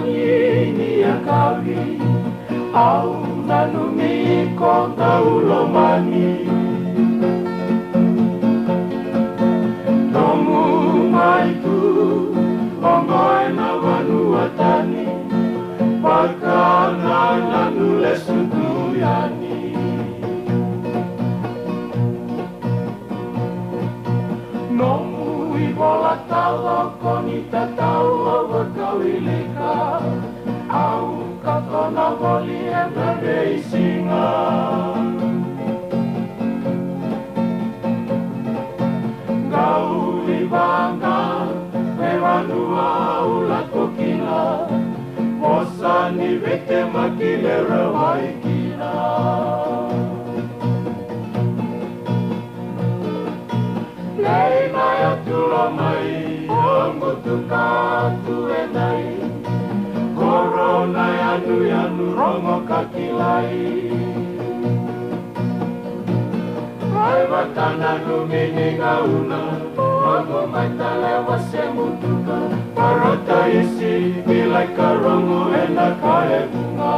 Mangini ya kawi au nanumi konda ulomani Tomu maitu ongoe na wanuatani Bakana nanule sunduyani Nomu ibola talo konita talo berkawilika Au katona voli emere isinga Gau ibanga Pewanua ulat kokina Mosani vete makilera waikina Leina ya tulomai Ongutuka tuenai Corona yanu rongo kakilai Aibatana numini gauna Rongo maitale wasemutuka Parata isi bilai karongo ena kae bunga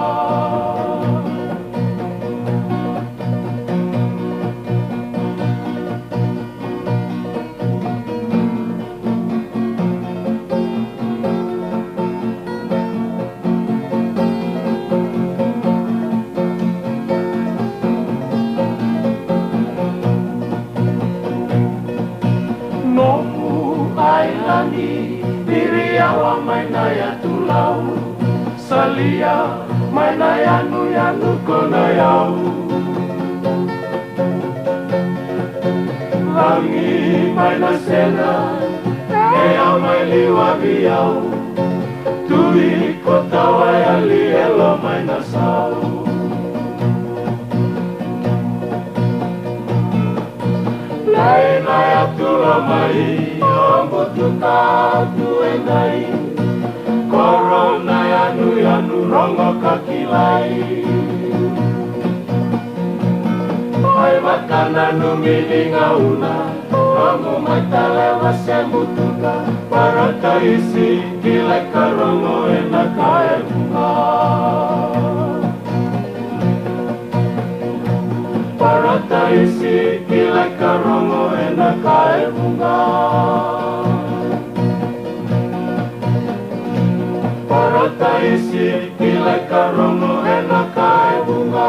Nomu ailani Diria wa maina ya tulau Salia maina yanu kona yau Langi maina sena Ea maili wabiau Tui kota wayali elo maina sau Laina ya tulomai Ombutuka tuenai Corona yanu rongo kakilai Hai makana numini ngauna Romo maitale wasemutuka Parata isi kilai karongo ena kae bunga Parata isi kilai karongo ena kae bunga Parata isi kilai karongo ena kae bunga